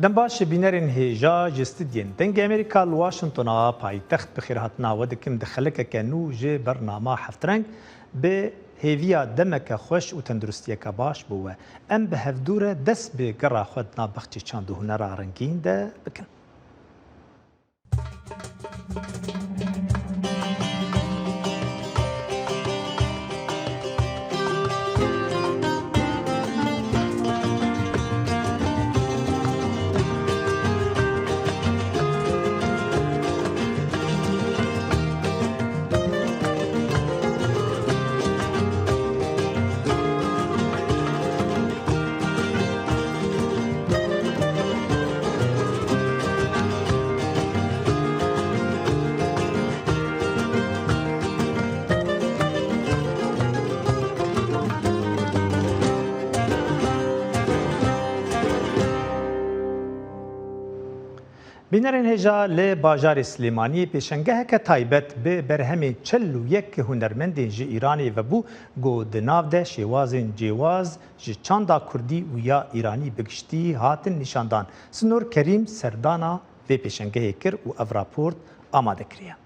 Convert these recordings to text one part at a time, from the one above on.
دنباش بینرین هیجا جستدین دنگ امریکا لواشنطن پایتخت بخیرهاتنا ودکم دخلک کنو جه برنامه هفترنگ به هیویا دمک خوش و تندرستی که باش بوه ام به هفدور دست به گرا خود نابختی چند هنر رنگین ده بکن. بینرین هجا ل باجار سلیمانی پیشنگاه که تایبت به برهم 41 هنرمند جی ایرانی و بو گو دناو ده شوازن جواز جی چاندا کردی و یا ایرانی بگشتی هاتن نشاندان سنور کریم سردانا و پیشنگاه کر و او راپورت آماده کریه.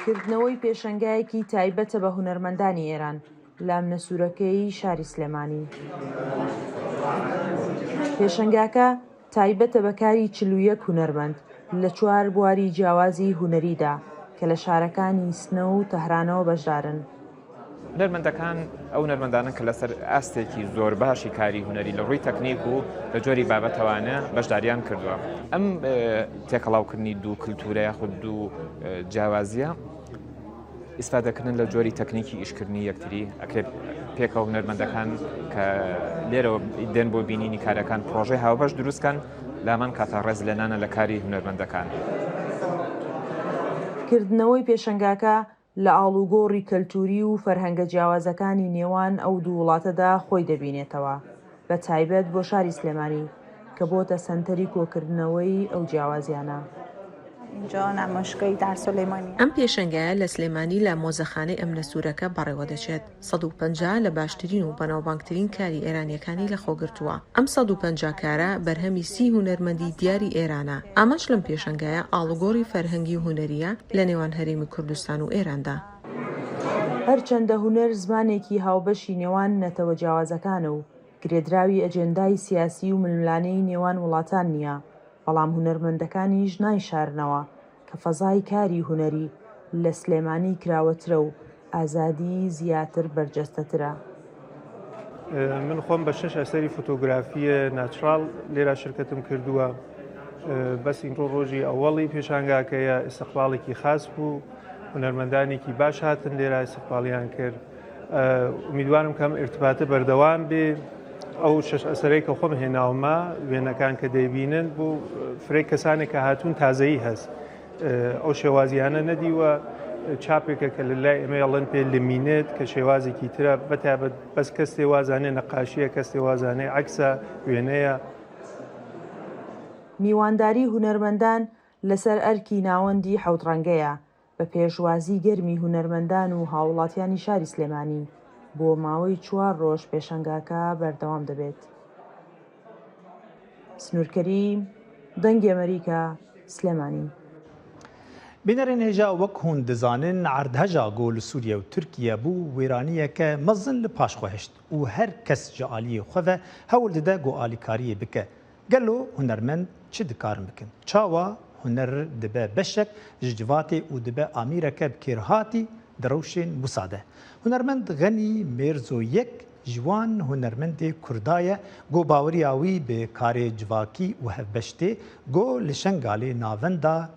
کردنەوەی پێشەنگایەکی تایبەتە بە هونەرمەندانی ئێران لە ئەمنە سوورەکەی شاری سلێمانی. پێشەنگاکە تایبەتە بەکاری 41 هونەرمەند لە 4 بواری جیاوازی هونەریدا کە لە شارەکانی سنە و تەهرانەوە بەشدارن. هونەرمەندەکان ئەو هونەرمەندانن کە لەسەر ئاستێکی زۆر باشی کاری هونەری لە ڕووی تەکنیک و لە جۆری بابەتەوانە بەشداریان کردووە. ئەم تێکەڵاوکردنی دوو کلتورە یاخود دوو جیاوازیە ئیسفادەکردن لە جۆری تەکنیکی ئیشکردنی یەکتری ئەکرێت پێکەوە هونەرمەندەکان کە لێرەوە دێن بۆ بینینی کارەکان پرۆژەی هاوبەش دروستکەن لامان کاتە ڕێز لێنانە لە کاری هونەرمەندەکان. کردنەوەی پێشەنگاکە لە ئاڵوگۆڕی کەلتوری و فەرهەنگە جیاوازەکانی نێوان ئەو دوو وڵاتەدا خۆی دەبینێتەوە بە تایبەت بۆ شاری سلێمانی کە بۆتە سەنتەری کۆکردنەوەی ئەو جیاوازیانە. ئەم پێشەنگایە لە سلێمانی لە مۆزەخانەی ئەمنە سوورەکە بەڕێوە دەچێت 150 لە باشترین و بەناوبانگترین کاری ئێرانیەکانی لە خۆگرتووە. ئەم 150 کارە بەرهەمی 30 هونەرمەندی دیاری ئێرانە. ئاماش لەم پێشەنگایە ئاڵوگۆڕی فەرهەنگی و هونەریە لە نێوان هەرێمی کوردستان و ئێراندا. هەرچەندە هونەر زمانێکی هاوبەشی نێوان نەتەوە جیاوازەکانە و گرێدراوی ئەجێندای سیاسی و ململانەی نێوان وڵاتان نییە، بەڵام هونەرمەندەکانیش نایشارنەوە کە فەزای کاری هونەری لە سلێمانی کراوەترە و ئازادی زیاتر بەرجەستەترە. من خۆم بە 6 ئەسەری فۆتۆگرافیە ناچرال لێرە شرکەتم کردووە. بەس ئینڕۆ ڕۆژی ئەوەڵی پێشانگاکەیە ئستیقباڵێکی خاص بوو، هونەرمەندانێکی باش هاتن لێرە ئستیقباڵیان کرد. ئومیدوارم کەم ئێرتباتە بەردەوام بێ. ئەو 6 ئەسەرەی کە خۆم هێناومە وێنەکان کە دەیبینن بۆ فرێ کەسانێک کە هاتوون تازەیی هەست. ئەو شێوازیانە نەدیوە چاپێکە کە لە لای ئێمە ئەڵەن پێ لمینێت کە شێوازێکی ترە بەتابەت بەس کەس تێوازانێ نەقاشیە، کەس تێوازانێ عەکسە وێنەیە. میوانداری هونەرمەندان لەسەر ئەرکی ناوەندی حەوت ڕەنگەیە بە پێشوازی گەرمی هونەرمەندان و هاوڵاتیانی شاری سلێمانی بۆ ماوەی 4 ڕۆژ پێشەنگاکە بەردەوام دەبێت. سنوورکەریم دەنگی ئەمریکا سلێمانی. بینرین هجا وەک هون دزانن عردهجا گۆ لە سووریا و تورکیا بوو وێرانیەکە مەزن لە پاشخۆهشت و هەر کەس جە ئالیە خوەڤە هەوڵ دەدە گۆ ئالیکاریە بکە. گەلۆ هونەرمەند چ دکارن بکن؟ چاوە هونەر دەبە بەشێک ji civatê û dibe amîreke bikêrhatî dirawşên Musa de. Hunermend Genî Mêrzoyek ji wan hunermendê Kurda ye got baweriya wî bi karê civakî û hevbeştê got li Şengalê navenda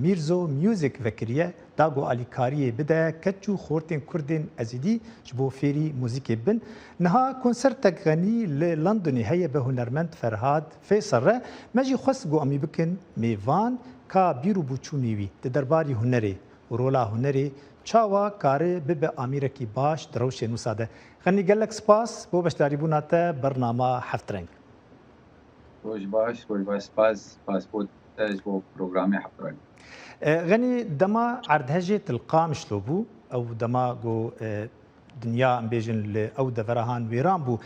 Mirzo Music vekiriye da got alîkariyê bide keç û xortên Kurdên ezîdî ji bo fêrî muzîkê bin. Niha konsertek Genî li Londonê heye bi hunermend Ferhad Fêsal re me jî xwest got em ê bikin mêvan ka bîr û bûçûnê wî di derbarî hunerê û rola hunerê çawa karê bibe amîrekî baş di rewşên wisa de. Genî gelek spas bo beşdarîbûna te bernama Heft Reng. Roj baş spas bۆ te ji bo programê Heft Reng. Genî dema erdhejê tilqa mişlo bû ew dema got دنیا ام بیژن ل او دورهان ویران بو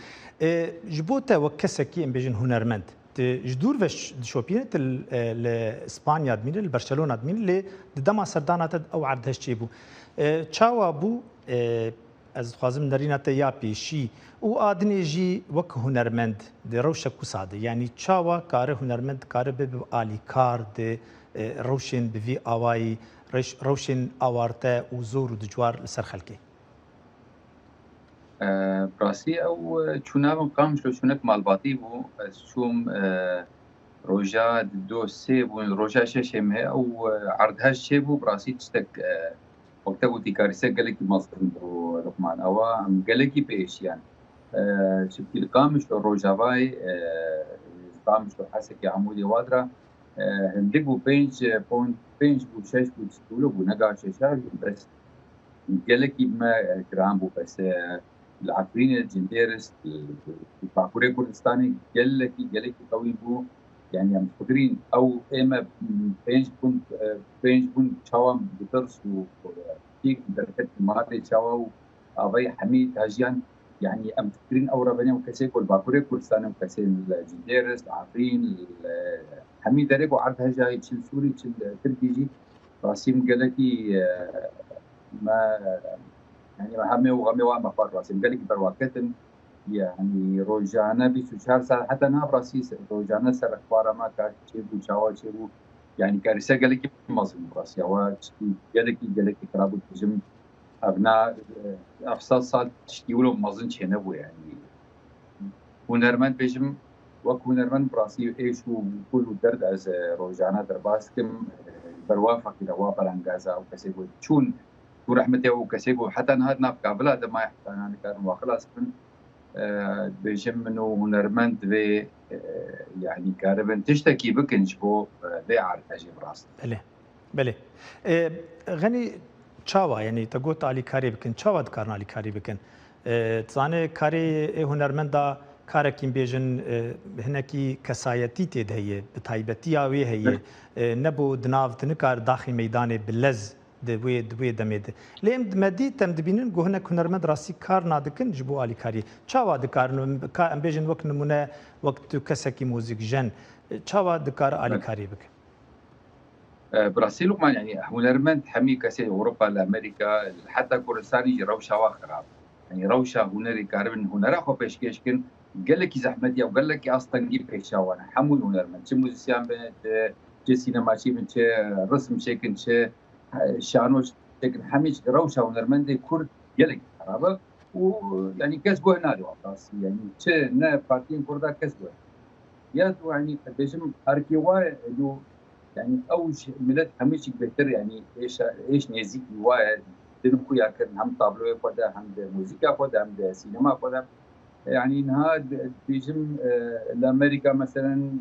جبوته وکسکی ام بیژن هنرمند جدور وش شوبینت ل اسبانیا ادمین ل برشلونه ادمین ل دما سردانات او عردهش چی بو چاوا بو از خوازم نرینات یا پیشی او ادنی جی وک هنرمند د روشه کو ساده یعنی چاوا کار هنرمند کار به عالی کار د روشن بوی اوای روشن اوارته و زور د جوار لسر خلکی براسي او شنو قام شنك مالباطي بو شوم روجا دو سيبو روجا شيم او عرضها الشيبو براسي تشتك وقتها بو تيكاريسا قالك مصر برو لقمان او ام قالك بيش يعني شبكي القامش روجا باي قامش حسكي عمودي وادرا هندقو بينج بو شاش بو تستولو بو نقا شاشاش بس قالك ما جرام بو بس العفرين الجنديرس الباكوري كردستاني قال لك قوي بو يعني عم تفكرين او اما بينج بون شاوام بترس وكيك دركت ماري شاوا ابي حميد هاجيان يعني عم تفكرين او ربنا وكسيك والباكوري كردستاني وكسي الجنديرس العفرين حميد دريك وعرض هجاي تشيل سوري تشيل تركيجي راسيم قال لك ما يعني همي وغمي وما فار راسي قال لك برواكتن يعني روجانا بيسوشار سال حتى ناب راسي روجانا سر اخبار ما كاش تشيبو شاوا تشيبو يعني كارثه قال لك مظلوم راسي هو قال لك كرابو تجم ابناء افصال صال تشكيولو مظن شنبو يعني هنرمند بيجم وهنرمند براسي ايش وكل درد از روجانا درباسكم بروافق الى وافر انجازا او كسيبو تشون ورحمته وكسيبو حتى نهارنا في قابله ده ما يحتاج انا كان وخلاص من بيجم منه هنرمند في يعني كاربن تشتكي بكنج بو بيع تجيب راس بله غني تشاوا يعني تقول علي كاري بكن تشاوا ذكرنا علي كاري بكن تصاني كاري هنرمندا كاركين بيجن هناكي كسايتي تدهيه بتايبتي اوي هي نبو دناف تنكار داخل ميدان بلز دوی دمید لیم مدی تم دبینن گو هنک هنرمند راسی کار نادکن جبو علی کاری چاوا دکارن ام بیجن وقت نمونه وقت کسکی موزیک جن چاوا دکار علی کاری بک براسيل لقمان يعني هنرمند حمي كسي اوروبا لامريكا حتى كردستان يجي روشه واخرى يعني روشه هنري كاربن هنرا خو بيشكيشكن قال لك زحمتي او قال لك اصلا جيب بيشا وانا حمول هنرمند موزيسيان بنت سينما شي بنت رسم شكل شانوش لكن حميش روشه ونرمندي كرد يلك عربه ويعني كسبوا هنا خلاص يعني نا بارتين كردا كسبوا يا يعني بيجم اركيوا انه يعني اوج ملت حميش بيتر يعني ايش نيزيك واحد دنكو يا كان هم طابلو فدا هم موسيقى فدا هم سينما فدا يعني نهاد بيجم لامريكا مثلا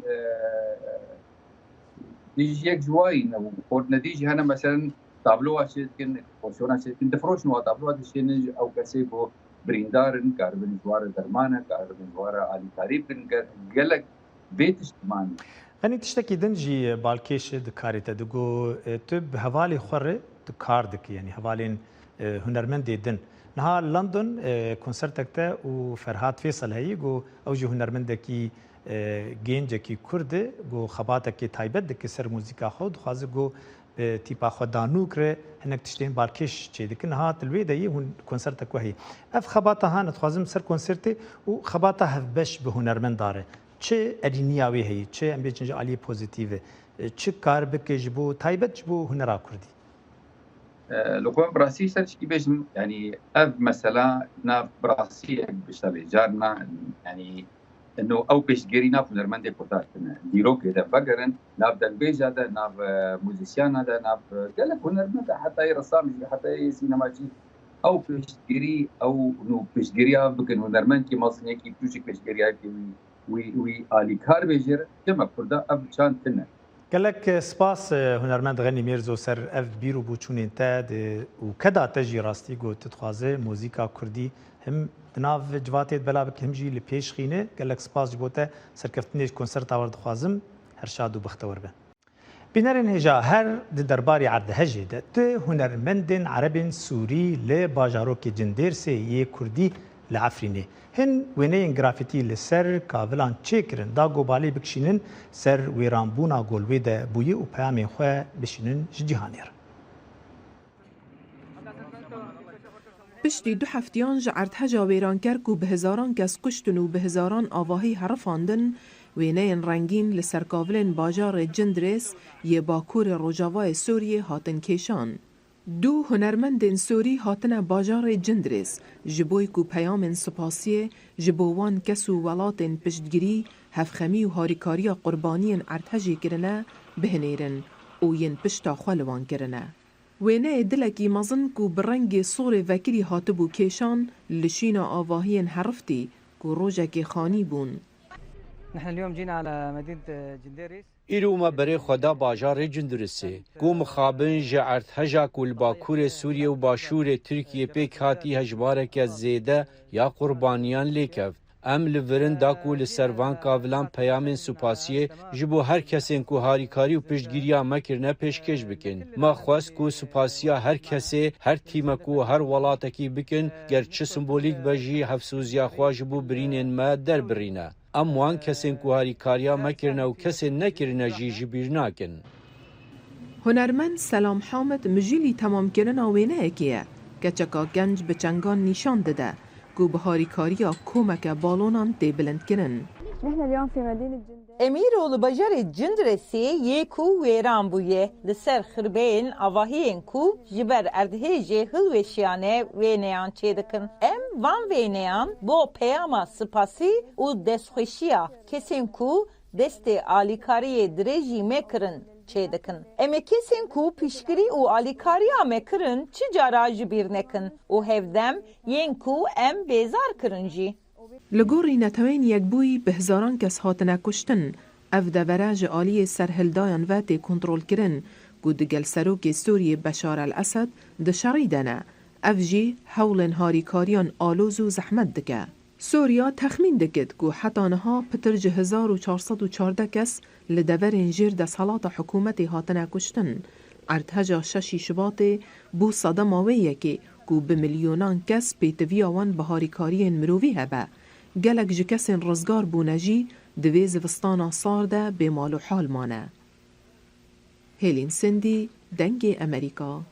يجي جواين ونتيجه هنا مثلا طابلو شيكن فوشونا شيكن دفروش نو طابلو هذا الشيء او كسيبو بريندارن كاربن جوار درمانه كاربن جوار علي تاريبن قالك بيت اجتماعي غني تشتكي دنجي بالكيش دكاريتا دغو تب حوالي خره دكاردك يعني حوالين هنرمند دن نها لندن كونسرتكتا وفرهاد فيصل هي جو اوجه هنرمندكي گنجکی کرد گو خباتکی تایبت دکی سر موزیکا خود خواز گو تیپا خود دانو کره هنک تشتین بارکش چه دکن ها تلوی دایی هون کنسرت کو هی اف خباتا ها نتخوازم سر کنسرت و خباتا هفبش به هنرمند داره چه ادینیاوی هی چه ام بیچنج علی پوزیتیو چه کار بکش بو تایبت بو هنرا کردی لو براسي سرشكي بيش يعني اف مثلا نا براسي بيشتغل جارنا يعني انه او بيشجري ناف نرمندي كوتاش ديرو كده فقرن ناف دنبيج هذا ناف موزيسيان هذا ناف قال لك نرمند حتى رسام حتى سينماجي او بيشجري او نو بيشجري بكن نرمند كي مصني كي بيشك بيشجري كي وي الي كار بيجر كما كردا اب شان تنه قال لك سباس هنرمند غني ميرزو سر اف بيرو بوچون انت وكذا تجي راستي جو تتخازه موزيكا كردي هم ناف جواتيت بلا بك همجي لبيش خينه قال لك سباس جبوته سركفتنيش كونسرت اورد خوازم هر شاد و بختور به بنرن هجا هر درباري عرض هجد هنرمندن عرب سوري لباجاروك جندير سي كردي لعفريني هن وينين جرافيتي لسر كافلان تشيكرن دا غوبالي بكشينن سر ويرانبونا غولويدا بوي و بيامي خو بشينن جهانير پشتی 2 هفتیان جعرد هجا ویران کرد و به هزاران کس کشتن و به هزاران آواهی حرفاندن وینین رنگین لسرکاولن باجار جندرس یه باکور روجاوای سوریه هاتن کشان. 2 هنرمندن سوری هاتن باجار جندرس جبوی کو پیام سپاسیه جبوان کسو ولاتن پشتگیری هفخمی و هاریکاری قربانین ارتهجی کرنه بهنیرن و ین پشتا خوالوان کرنه. وینه دلکی مزن کو برنگ صور وکری هاتبو کشان لشینا آواهین حرفتی کو روجک خانی بون. نحن اليوم جينا على مدينة جنديريس. إيروما بري خدا باجار جندرسي قو مخابن جعرت هجاك والباكور سوريا وباشور تركيا بيك هاتي هجبارك الزيدة يا قربانيان ليكف ام لورن داكو لسروان كافلان پیامن سپاسیه جبو هر کسین کو هاریکاری و پشتگیریا مکرنه پیشکش بکن ما خواست کو سپاسیا هر کسی هر تیمکو هر ولاتکی بکن گرچه سمبولیک بجی حفظوزیا خواج بو برینن ما در برینه ام وان کسین کو هاریکاریا مکرنه و کسین نکرنه جی بیر ناکن هنرمند سلام حامد مجیلی تمام کردن آوینه اکیه که چکا گنج به چنگان نشان داده کو بهاری کاریا کومک بالونان دی بلند کنن. نحن اليوم في مدينة جندير. امیرولو بجار جندرسی یکو ویران بویه لسر خربین آواهین کو جبر اردهجه هلوشیانه وینیان چیدکن. وان وینیان با پیاما سپاسی و دستخوشیا کسین کو دست آلیکاری درجی مکرن چیدکن. کسین کو پیشگیری و آلیکاریا مکرن چی جاراج بیر نکن و هفدم ین کو بیزار کرنجی. لگوری نتوین یک بوی به هزاران کس هاتنه کشتن اف دورج آلی سرهلدایان واتی کنترول کرن گود گل سروک سوریه بشار الاسد دشاریدنه اف جی حول هاریکاریان آلوز و زحمت دکه. سوریا تخمین دکد که حتی نها پترج 1414 کس لدورین جیر ده صلاة حکومت هاتنه کشتن. ارتهجا 6 شباط بو صدم آویه که به میلیونان کس پیتویاوان بهاریکاری مروی هبه. گلک جکسین رزگار بونجی دویز وستانا سارده به مال و حال مانه. هیلین سندی دنگ امریکا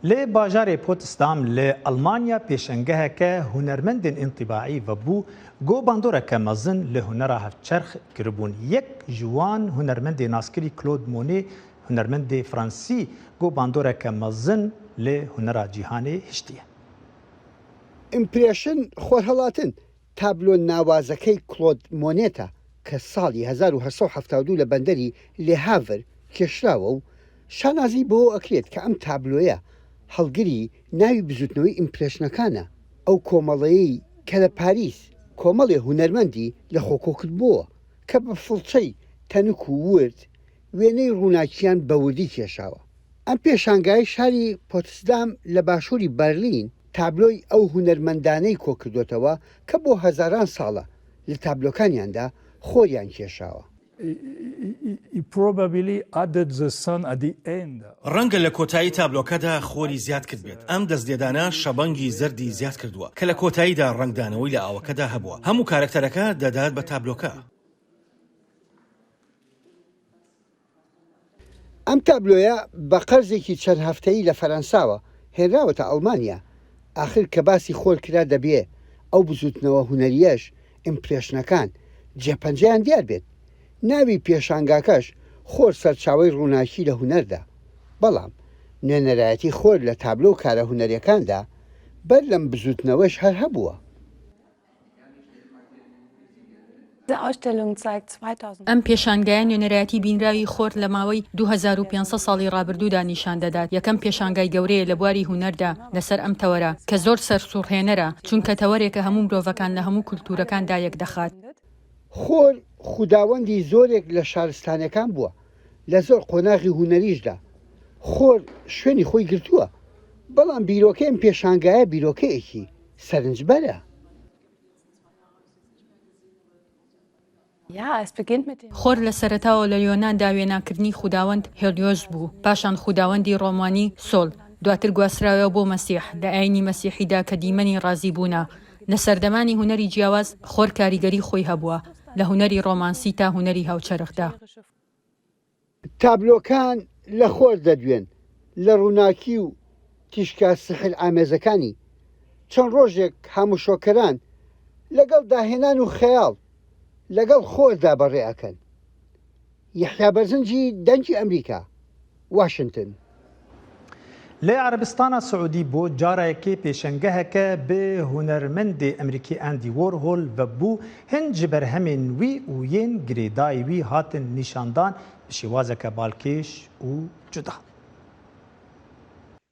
لی باجار پوتستام لی آلمانیا پیشنگه که هنرمندن انطباعی و بو گو باندوره که مزن لی هنره هفچرخ کربون یک جوان هنرمند ناسکری کلود مونی هنرمند فرانسی گو باندوره که مزن لی هنره جیهانی هشتیه. امپریشن خورهلاتن تابلو نوازکی کلود مونیتا که سالی 1872 لبندری لی هاور کشراو شانازی بو اکرید که ام تابلویا هەڵگری ناوی بزوتنەوەی ئیمپرێشنەکانە ئەو کۆمەڵەیەی کە لە پاریس کۆمەڵێ هونەرمەندی لە خۆکۆکرد بووە کە بە فڵچەی تەنک و ورد وێنەی ڕووناکیان بە وردی کێشاوە. ئەم پێشانگای شاری پۆتسدام لە باشووری بەرلین تابلۆی ئەو هونەرمەندانەی کۆکردوێتەوە کە بۆ هەزاران ساڵە لە تابلۆکانیاندا خۆریان کێشاوە. ڕەنگە لە کۆتایی تابلۆکەدا خۆری زیاد کرد بێت. ئەم دەستێدانە شەبەنگی زەردی زیاد کردووە کە لە کۆتاییدا ڕنگدانەوەی لە ئاوەکەدا هەبووە. هەموو کارکتەرەکە دەدات بە تابلۆکە. ئەم تابلۆیە بە قەرزێکی چەند هەفتەیی لە فەرەنساوە هێنراوەتە ئەڵمانیا. ئاخر کە باسی خۆر کرا دەبێ ئەو بزوتنەوە هونەریەش ئیمپرێشنەکان جێپەنجەیان دیار بێت. ناوی پێشانگاکەش خۆر سەرچاوی ڕووناکی لە هونەردا. بەڵام نوێنەرایەتی خۆر لە تابلۆ و کارە هونەریەکاندا بەر لەم بزوتنەوەش هەر هەبووە. ئەم پێشانگایە نوێنەرایەتی بینراوی خۆر لە ماوەی 2500 ساڵی ڕابردوودا نیشان دەدات. یەکەم پێشانگای گەورەیە لە بواری هونەردا لەسەر ئەم تەوەرە کە زۆر سەرسوڕهێنەرە چونکە تەوەرێکە هەموو مرۆڤەکان لە هەموو کولتورەکاندا یەک دەخات. خۆر خوداوەندی زۆرێک لە شارستانەکان بووە لە زۆر قۆناغی هونەریشدا. خۆر شوێنی خۆی گرتووە بەڵام بیرۆکەیم پێشانگایە بیرۆکەیەکی سەرنجبەرە. خۆر لە سەرەتاوە لە یۆناندا وێناکردنی خوداوەند هێلیۆس بوو، پاشان خوداوەندی ڕۆمانی سۆل، دواتر گواستراوە بۆ مەسیح لە ئاینی مەسیحیدا کە دیمەنی ڕازی بوونە. لە سەردەمانی هونەری جیاواز خۆر کاریگەری خۆی هەبووە لە هونەری ڕۆمانسی تا هونەری هاوچەرخدا. تابلۆکان لە خۆر دەدوێن لە ڕووناکی و تیشکە سحل ئامێزەکانی. چەند ڕۆژێک هەمووشۆکەران لەگەڵ داهێنان و خەیاڵ لەگەڵ خۆردا بەڕێەکەن. یحیا بەرزنجی دەنگی ئەمریکا، واشنگتن. لە عربستانە سعودی بۆ جارێکی پێشەنگەهەکە بێ هونەرمەندی ئەمریکی ئەندی وۆرهۆل بەبوو هەند ji berhemên wî û yên girêdayî wî hatin nîşandan bi şêwazeke balkêş û cuda.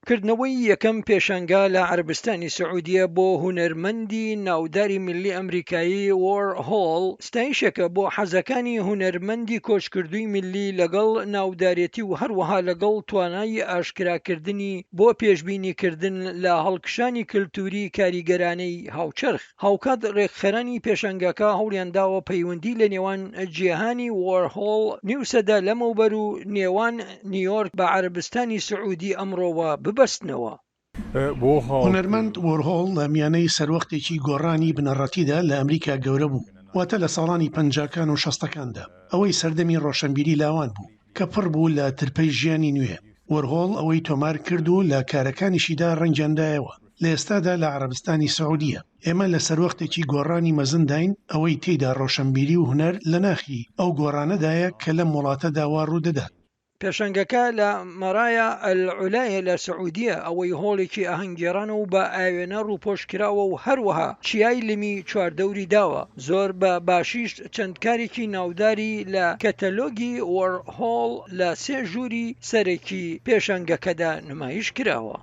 کردنەوەی یەکەم پێشەنگا لە عربستانی سعودیە بۆ هونەرمەندی ناوداری ملی ئەمریکایی وۆرهۆڵ ستایشەکە بۆ حەزەکانی هونەرمەندی کۆچکردووی ملی لەگەڵ ناودارێتی و هەروەها لەگەڵ توانایی ئاشکراکردنی بۆ پێشبینیکردن لە هەڵکشانی کللتوری کاریگەرانەی هاوچەرخ. هاوکات ڕێکخەرانی پێشەنگەکە هەوڵیانداوە پەیوەندی لە نێوان جیهانی وۆرهۆڵ نیوسەدا لەمەوبەر و نێوان نیویۆرک بە عربستانی سعودی ئەمڕۆوە ببەستنەوە. هونەرمەند وۆرهۆڵ لە میانەی سەروەختێکی گۆڕانی بنەڕەتیدا لە ئەمریکا گەورە بوو، واتە لە ساڵانی 50کان و 60کاندا. ئەوەی سەردەمی ڕۆشنبیری لاوان بوو کە پڕ بوو لە ترپەی ژیانی نوێ. وۆرهۆڵ ئەوەی تۆمار کرد و لە کارەکانیشیدا ڕەنجاندایەوە. لە ئێستادا لە عربستانی سعودیە. ئێمە لە سەروەختێکی گۆڕانی مەزنداین، ئەوەی تێیدا ڕۆشنبیری و هونەر لە ناخی ئەو گۆڕانەدایە کە لە وڵاتەدا وا ڕوودەدات. پێشەنگەکە لە مەرایە ئەلعولایە لە سعودیە، ئەوەی هۆڵێکی ئاهەنگگێڕانە و بە ئاوێنە ڕووپۆشکراوە و هەروەها چیای لمی چواردەوری داوە. زۆر بە باشیش چەندکارێکی ناوداری لە کەتەلۆگی وۆرهۆڵ لە 3 ژووری سەرەکی پێشەنگەکەدا نمایش کراوە.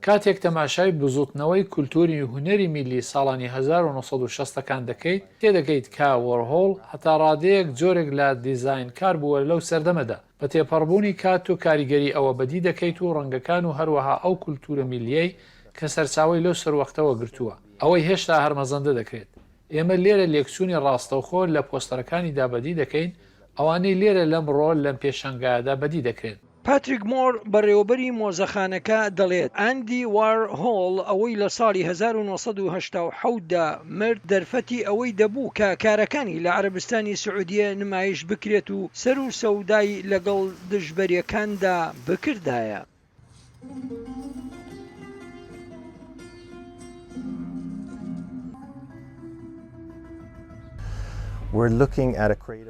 کاتێک تەماشای بزوتنەوەی کولتوری هونەری میلی ساڵانی 1960کان دەکەیت، تێدەگەیت کا وۆرهۆڵ هەتا ڕادەیەک جۆرێک لە دیزاین کار بووە لەو سەردەمەدا. بە تێپەڕبوونی کات و کاریگەری ئەوە بەدی دەکەیت و ڕەنگەکان و هەروەها ئەو کولتورە میلیەی کە سەرچاوی لەو سەروەختەوە گرتووە، ئەوەی هێشتا هەرمەزەندە دەکرێت. ئێمە لێرە لێکچوونی ڕاستەوخۆ لە پۆستەرەکانیدا بەدی دەکەین، ئەوانەی لێرە لەم ڕۆل لەم پێشەنگایەدا بەدی دەکرێت. پاتریک مۆر بەڕێوەبەری مۆزەخانەکە دەڵێت ئەندی وارهۆڵ ئەوەی لە ساڵی 1970دا مرد دەرفەتی ئەوەی دەبوو کە کارەکانی لە عربستانی سعودیە نمایش بکرێت و سەر و سەودای لەگەڵ دژبەریەکاندا بکردایە.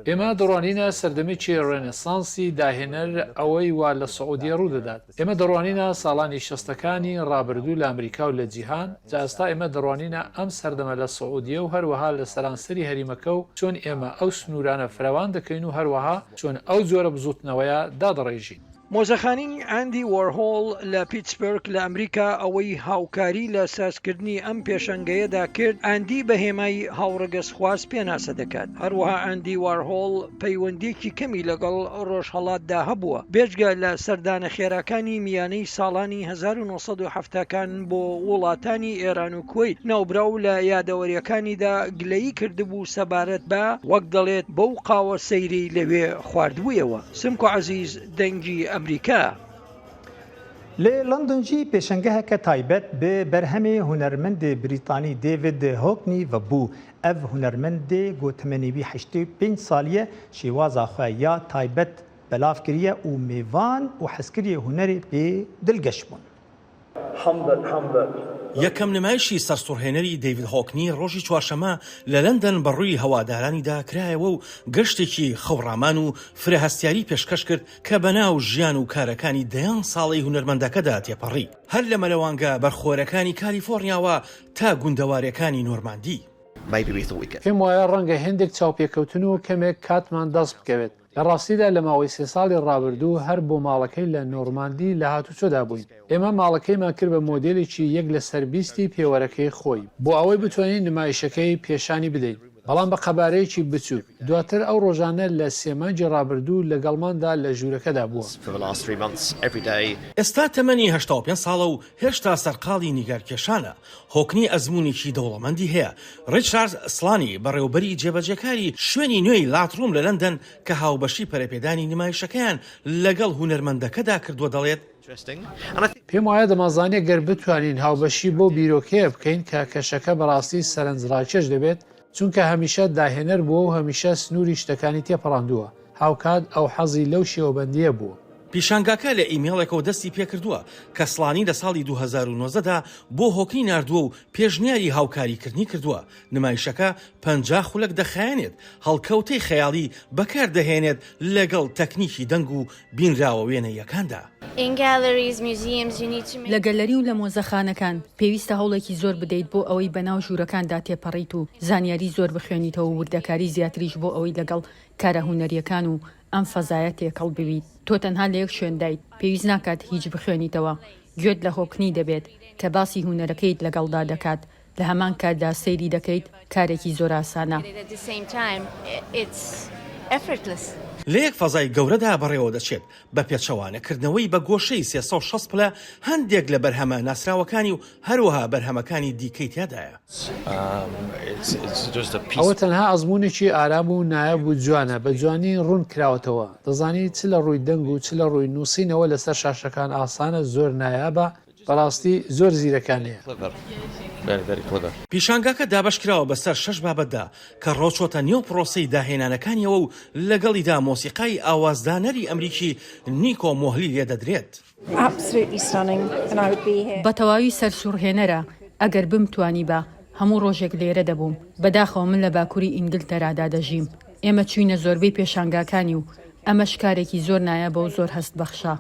ئێمە دەڕوانینە سەردەمێکی ڕێنەسانسی داهێنەر ئەوەی وا لە سعودیە ڕوودەدات. ئێمە دەڕوانینە ساڵانی 60ەکانی ڕابردوو لە ئەمریکا و لە جیهان، جا ئێستا ئێمە دەڕوانینە ئەم سەردەمە لە سعودیە و هەروەها لە سەرانسەری هەریمەکە و چۆن ئێمە ئەو سنوورانە فراوان دەکەین و هەروەها چۆن ئەو جۆرە بزوتنەوەیە دادەڕێژین. مۆزەخانی ئەندی وۆرهۆڵ لە پیتسبرگ لە ئەمریکا ئەوەی هاوکاری لە سازکردنی ئەم پێشەنگەیەدا کرد، ئەندی بە هێمای هاوڕەگەزخواست پێناسە دەکات. هەروەها ئەندی وارهۆڵ پەیوەندێکی کەمی لەگەڵ ڕۆژهەڵاتدا هەبووە، بێجگە لە سەردانە خێراکانی میانەی ساڵانی 1970کان بۆ وڵاتانی ئێران و کوێیت ناوبراو لە یادەوەریەکانیدا گلەیی کردبوو سەبارەت بە وەک دەڵێت بەو قاوە سەیری لەوێ خواردبوویەوە. سمکو عەزیز، دەنگی ئەمریکا. لە لندنجی پێشەنگەهەکە تایبەت بە بەرهەمێ هونەرمەندی بریتانی دێڤید هۆکنی بەبوو. ئەڤ هونەرمەندێ گوتمەنێوی 85 سالیە شێوازا خۆ یا تایبەت بەلاف کریە و میوان و حەزکریە هونەرێ پێ دڵگەش بوون. یەکەم نمایشی سەرسوڕهێنەری دەیڤید هۆکنی ڕۆژی چوارشەمە لە لەندەن بەڕووی هەوادارانیدا کرایەوە و گەشتێکی خەوڕامان و فرەهەستیاری پێشکەش کرد کە بەناو ژیان و کارەکانی دەیان ساڵی هونەرمەندەکەدا تێپەڕی، هەر لە مەلەوانگە بەرخۆرەکانی کالیفۆرنیاوە تا گوندەوارەکانی نۆرماندی. پێم وایە ڕەنگە هێندێک چاوپێکەوتن و کەمێک کاتمان دەست بکەوێت. لە ڕاستیدا لە ماوەی 3 ساڵی ڕابردوو هەر بۆ ماڵەکەی لە نۆرماندی لە هاتوچۆدا بووین. ئێمە ماڵەکەیمان کرد بە مۆدێلێکی یەک لە سەربیستی پێوەرەکەی خۆی بۆ ئەوەی بتوانین نمایشەکەی پێشانی بدەین. بەڵام بە قەبارەیەکی بچووک دواتر ئەو ڕۆژانە لە سێمانجی ڕابردوو لەگەڵماندا لە ژوورەکەدا بووە. ئێستا تەمەنی 85 ساڵە و هێشتا سەرقاڵی نیگارکێشانە. هۆکنی ئەزمونێکی دەوڵەمەندی هەیە. ڕیچارد سلانی بەڕێوەبەری جێبەجێکاری شوێنی نوێی لاتڕوم لە لەندەن کە هاوبەشی پەرەپێدانی نمایشەکەیان لەگەڵ هونەرمەندەکەدا کردووە دەڵێت پێم وایە دەمازانێ گەر بتوانین هاوبەشی بۆ بیرۆکەیە بکەین کە کەشەکە بەڕاستی سەرنجڕاکێش دەبێت چونکە هەمیشە داهێنەر بووە و هەمیشە سنووری شتەکانی تێپەڕاندووە هاوکات ئەو حەزی لەو شێوەبەندیە بووە. پیشانگاکە لە ئیمێڵێکەوە دەستی پێکردووە کە سڵانی لە ساڵی 2019دا بۆ هۆکنی نردووە و پێشنیاری هاوکاریکردنی کردووە. نمایشەکە 50 خولەک دەخایەنێت هەڵکەوتەی خەیاڵی بەکار دەهێنێت لەگەڵ تەکنیکی دەنگ و بینراوە وێنەیەکاندا. لە گەلەری و لە مۆزەخانەکان پێویستە هەوڵێکی زۆر بدەیت بۆ ئەوەی بەناو ژوورەکاندا تێپەڕیت و زانیاری زۆر بخوێنیتەوە و وردەکاری زیاتریش بۆ ئەوەی لەگەڵ کارە هونەریەکان و ئەم فەزایە تێکەڵ بویت. تۆ تەنها لە یەک شوێندایت پێویست ناکات هیچ بخوێنیتەوە گوێت لە هۆکنی دەبێت کە باسی هونەرەکەیت لەگەڵدا دەکات لە هەمان کاتدا سەیری دەکەیت کارێکی زۆر ئاسانە. لە یەک فەزای گەورەدا بەڕێوە دەچێت بە پێچەوانەکردنەوەی بە گۆشەی 360 پلە هەندێک لە بەرهەمە ناسراوەکانی و هەروەها بەرهەمەکانی دیکەی تیادایە. ئەوە تەنها ئەزمونێکی ئارام و نایاب و جوانە بە جوانی ڕوون کراوەتەوە. دەزانیت چ لە ڕووی دەنگ و چ لە ڕووی نووسینەوە لەسەر شاشەکان ئاسانە زۆر نایابە بەڕاستی زۆر زیرەکانەیە. پیشانگاکە دابشکراوە بەسەر 6 بابەتدا کە ڕۆچۆتە نێو پرۆسەی داهێنانەکانیەوە و لەگەڵیدا مۆسیقای ئاوازدانەری ئەمریکی نیکۆ مۆهلی لێ دەدرێت. بە تەواوی سەرسوڕهێنەرە ئەگەر بمتوانی بە هەموو ڕۆژێک لێرە دەبووم. بەداخەوە من لە باکووری ئینگلتەرادا دەژیم. ئێمە چوینە زۆربەی پێشانگاکانی و ئەمە شکارێکی زۆر نایابە و زۆر هەست بەخشە.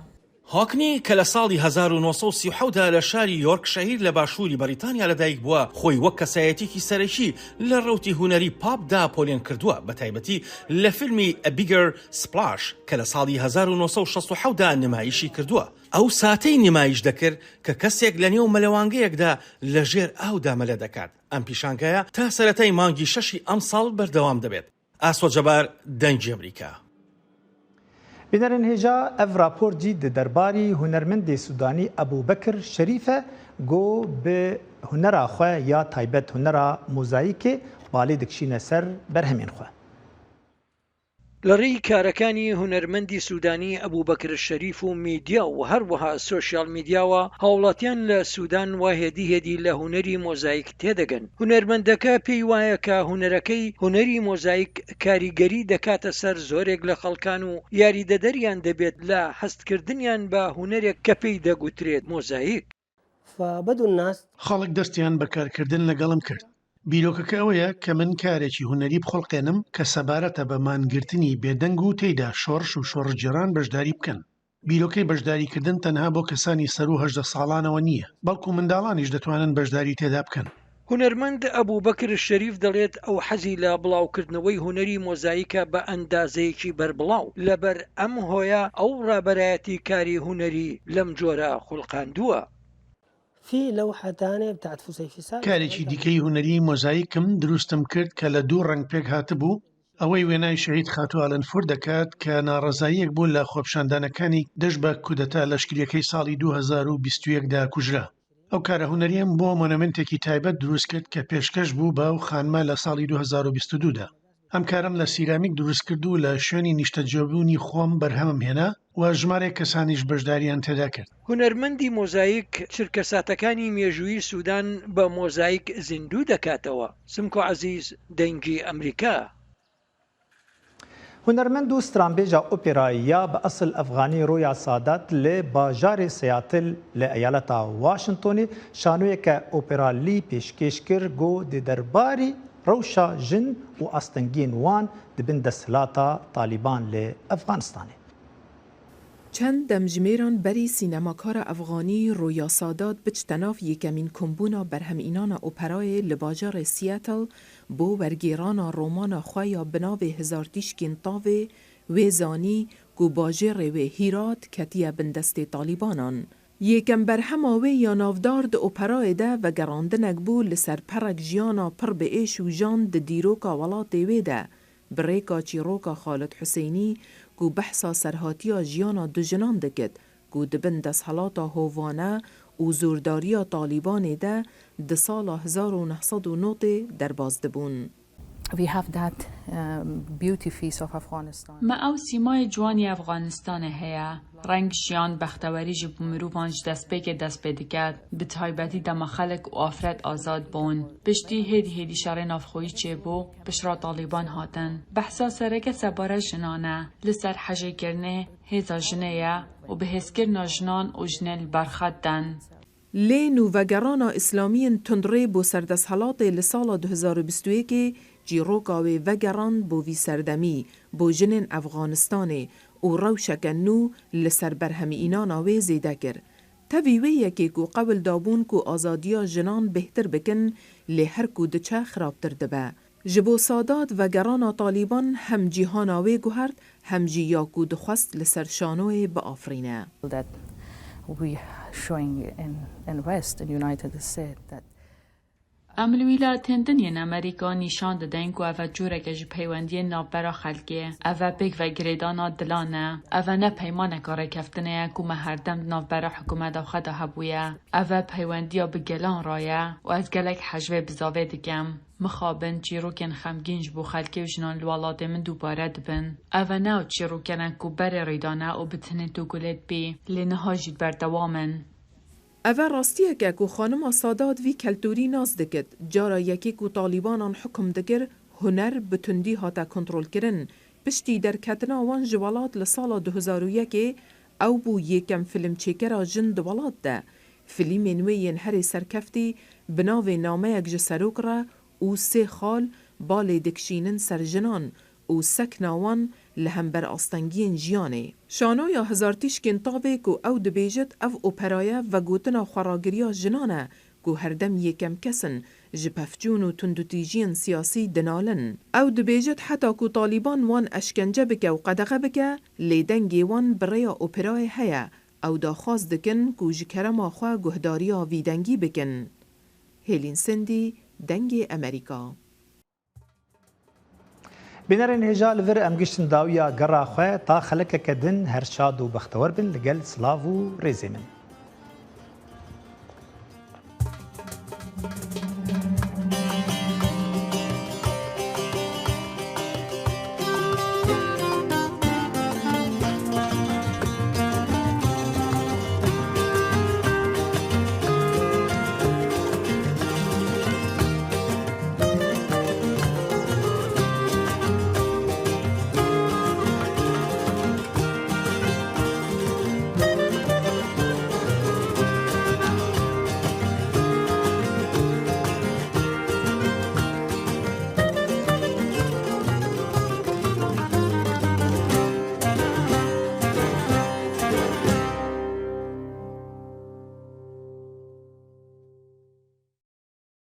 هۆکنی کە لە ساڵی 1930دا لە شاری یۆرکشەیر لە باشووری بەریتانیا لەدایک بووە خۆی وەک کەسایەتێکی سەرەکی لە ڕەوتی هونەری پاپدا پۆلێن کردووە بە تایبەتی لە فیلمی A Bigger Splash کە لە ساڵی 1960دا نمایشی کردووە. ئەو ساتەی نمایش دەکرد کە کەسێک لە نێو مەلەوانگەیەکدا لە ژێر ئاودا مەلە دەکات. ئەم پیشانگایە تا سەرەتای مانگی 6 ئەم ساڵ بەردەوام دەبێت. ئاسۆ جەبار دەنگی ئەمریکا. بنرن هجا اف راپور جی درباری هنرمند سودانی ابوبکر شریفه گو به هنرا خو یا تایبت هنرا موزاییک بالی دکشینه سر برهمین خو. لە ڕێی کارەکانی هونەرمەندی سوودانی ئەبوبەکر شەریف و میدیا و هەروەها سۆشیال میدیاوە هاوڵاتیان لە سوودان وا هێدی لە هونەری مۆزاییک تێدەگەن. هونەرمەندەکە پێی وایە کە هونەرەکەی هونەری مۆزاییک کاریگەری دەکاتە سەر زۆرێک لە خەڵکان و یاریدەدەریان دەبێت لە هەستکردنیان بە هونەرێک کە پێی دەگوترێت مۆزاییک. خەڵک دەستیان بەکارکردن لەگەڵم کرد. بیرۆکەکە ئەوەیە کە من کارێکی هونەری بخۆڵقێنم کە سەبارەتە بە مانگرتنی بێدەنگ و تێیدا شۆڕش و شۆڕجێران بەشداری بکەن. بیرۆکەی بەشداریکردن تەنها بۆ کەسانی سەر و 18 ساڵانەوە نییە، بەڵکو منداڵانیش دەتوانن بەشداری تێدا بکەن. هونەرمەند ئەبوبەکر شەریف دەڵێت ئەو حەزی لە بڵاوکردنەوەی هونەری مۆزاییکە بە ئەندازەیەکی بەربڵاو لەبەر ئەم هۆیە ئەو ڕابەرایەتی کاری هونەری لەم جۆرە خوڵقاندووە. کارێکی دیکەی هونەری مۆزاییکم دروستم کرد کە لە 2 ڕنگ پێک هاتبوو ئەوەی وێنای شەهید خاتوو ئالەنفۆر دەکات کە ناڕەزاییەک بوو لە خۆپشاندانەکانی دەست بە کودەتا لەشکریەکەی ساڵی 2021دا کوژرا. ئەو کارە هونەریم بۆ مۆنەمنتێکی تایبەت دروست کرد کە پێشکەش بوو بە و خانمە لە ساڵی 2022دا. ئەم کارم لە سیرامیک دروست کرد و لە شوێنی نیشتەجێبوونی خۆم بەرهەمم هێنا و ژمارێک کەسانیش بەشداریان تێدا کرد. هونەرمەندی مۆزاییک چرکەساتەکانی مێژووی سوودان بە مۆزاییک زیندوو دەکاتەوە. سمکۆ عەزیز دەنگی ئەمریکا. هنرمند و سترانبێژا ئۆپێراییە بە ئەسل ئەفغانی ڕۆیا سادات لێ باژارێ سیاتل لە ئەیالەتا واشنتۆنی شانۆیەکە ئۆپێرالی پێشکەش کرد گۆ دێ دەرباری ڕەوشە ژن و ئەستەنگین وان دبن دەسەڵاتە تالیبان لێ ئەفغانستانی. چەند دەمژمێران بەری سینەماکارە ئەفغانی ڕۆیا سادات بچتەناف یەکەمین کۆمبوونا بەرهەمئینانە ئۆپەرایە لە باژارێ سیاتل بۆ وەرگێڕانە ڕۆمانە خوایە بناوێ هزار تیشکین تاوێ وێ زانی گو باژێڕێ وێ هیرات کەتیە بندەستێ تالیبانان. یکم برهماوی یا نافدار د اوپرای ده و گراندنک بو لسر پرک جیانا پر به ایش و جان د دیروکا ولاتی وی ده بریکا چیروکا خالد حسینی گو بحثا سرهاتیا جیانا دو جنان دکد گو دبن دست حالاتا هووانه و زورداریا طالبان ده د سال 1909 در باز دبون. We have that beauty face of Afghanistan. ما او سیمای جوانی افغانستان هیا رنگ شیان بختوری جب مروفانج دست بکد به تایبتی دم خلق و آفرد آزاد بون پشتی هیدی شر نافخویی چه بو بشرا طالبان هاتن بحثا سرک سباره جنانه لسر حجه کرنه هیزا جنه و به هسکرنا جنان و جنل برخدن لی نووگرانا اسلامی تندره بو سردست حالات لسال 2021 جیروکاوی وگران بو وی سردمی بو جنین افغانستانه و روشک نو لسر برهمی ایناناوی زیده کر. تاویوی یکی کو قبل دابون کو آزادیا جنان بهتر بکن لی هر کو دچه خرابتر دبه. جبو سادات وگرانا طالبان هم جیهاناوی گوهرد هم جیا کو دخواست لسر شانوی با آفرینه. امرویلا تندنین امریکا نشان دادن که اوه جوره که جی پیوندی نابرا خلقه اوه بگ و گریدانا دلانه اوه نه پیمانه کاره کفتنه که مهردم نابرا حکومت خدا هبویه اوه پیوندی ها بگلان رایه و از گلک حجوه بزاوه دکم مخابن چیروکن خمگینج بو خلقه و جنان الوالات من دوباره دبن اوه ناو چیروکنن که بر ریدانه و بتنه تو گلت بی لینها جید بردوامن اوه راستیه که که خانم سادات وی کلتوری ناز دکد جارا یکی که طالبانان حکم دگر هنر بتندی هاتا کنترول کرن پشتی در کتنا وان جوالات لسال 2001 او بو یکم فیلم چیکرا جن دوالات ده فیلم نوین هر سرکفتی بناو نامه یک جسروک را او سه خال بال دکشینن سر جنان او سکناوان لهم بر آستنگین جیانه. شانویا هزارتیش کنتابه که او دبیجت او اپرایه و گوتنا خوراگریا جنانه که هر دم یکم کسن جپفجون و تندوتیجین سیاسی دنالن. او دبیجت حتی که طالبان وان اشکنجه بکه و قدغه بکه لیدنگی وان برای اپرای هیا او دا خواست دکن که جکرم آخوا گهداریا ویدنگی بکن. هیلین سندی دنگ امریکا بنرن هجا لور ام گشتن داویا گرا خو تا خلک کدن هر شاد و بختور بن لگل سلاو و رزمن